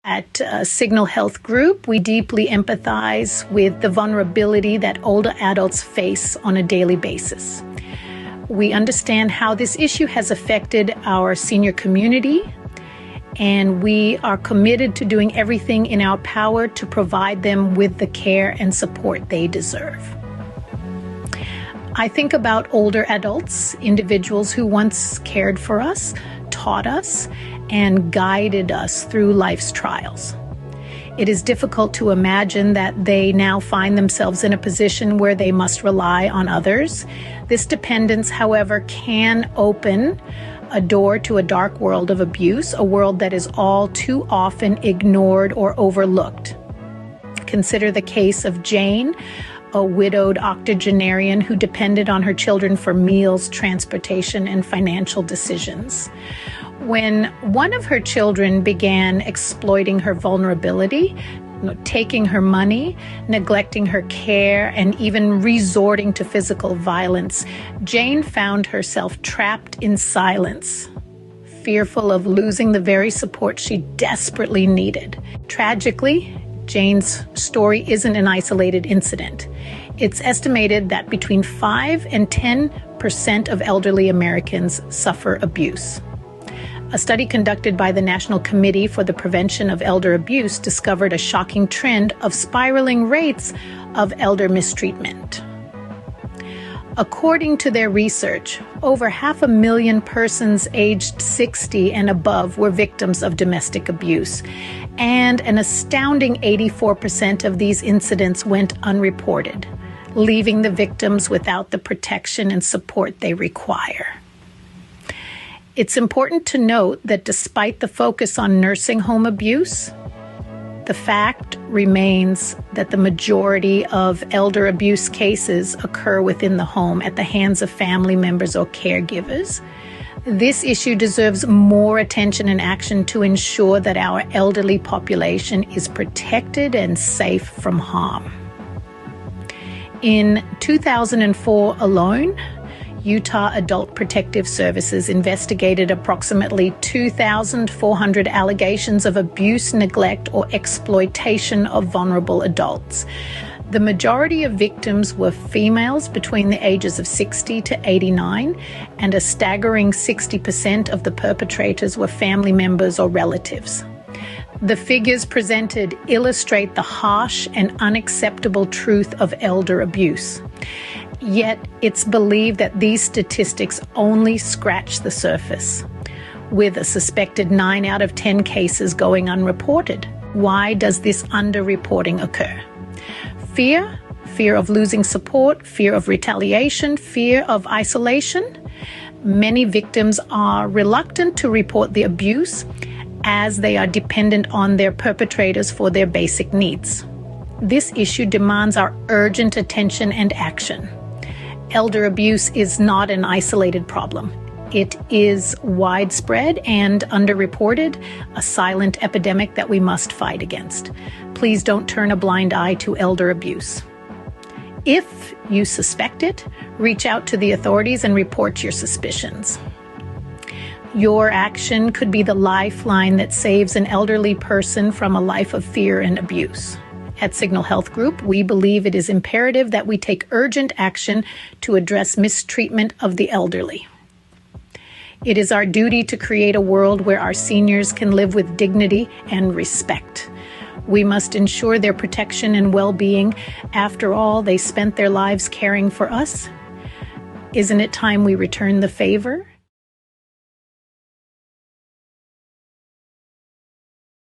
At Signal Health Group, we deeply empathize with the vulnerability that older adults face on a daily basis. We understand how this issue has affected our senior community, and we are committed to doing everything in our power to provide them with the care and support they deserve. I think about older adults, individuals who once cared for us, taught us, and guided us through life's trials. It is difficult to imagine that they now find themselves in a position where they must rely on others. This dependence, however, can open a door to a dark world of abuse, a world that is all too often ignored or overlooked. Consider the case of Jane, a widowed octogenarian who depended on her children for meals, transportation, and financial decisions. When one of her children began exploiting her vulnerability, taking her money, neglecting her care, and even resorting to physical violence, Jane found herself trapped in silence, fearful of losing the very support she desperately needed. Tragically, Jane's story isn't an isolated incident. It's estimated that between 5 and 10% of elderly Americans suffer abuse. A study conducted by the National Committee for the Prevention of Elder Abuse discovered a shocking trend of spiraling rates of elder mistreatment. According to their research, over 500,000 persons aged 60 and above were victims of domestic abuse, and an astounding 84% of these incidents went unreported, leaving the victims without the protection and support they require. It's important to note that despite the focus on nursing home abuse, the fact remains that the majority of elder abuse cases occur within the home at the hands of family members or caregivers. This issue deserves more attention and action to ensure that our elderly population is protected and safe from harm. In 2004 alone, Utah Adult Protective Services investigated approximately 2,400 allegations of abuse, neglect, or exploitation of vulnerable adults. The majority of victims were females between the ages of 60 to 89, and a staggering 60% of the perpetrators were family members or relatives. The figures presented illustrate the harsh and unacceptable truth of elder abuse. Yet, it's believed that these statistics only scratch the surface, with a suspected 9 out of 10 cases going unreported. Why does this underreporting occur? Fear of losing support, fear of retaliation, fear of isolation. Many victims are reluctant to report the abuse as they are dependent on their perpetrators for their basic needs. This issue demands our urgent attention and action. Elder abuse is not an isolated problem. It is widespread and underreported, a silent epidemic that we must fight against. Please don't turn a blind eye to elder abuse. If you suspect it, reach out to the authorities and report your suspicions. Your action could be the lifeline that saves an elderly person from a life of fear and abuse. At Signal Health Group, we believe it is imperative that we take urgent action to address mistreatment of the elderly. It is our duty to create a world where our seniors can live with dignity and respect. We must ensure their protection and well-being. After all, they spent their lives caring for us. Isn't it time we return the favor?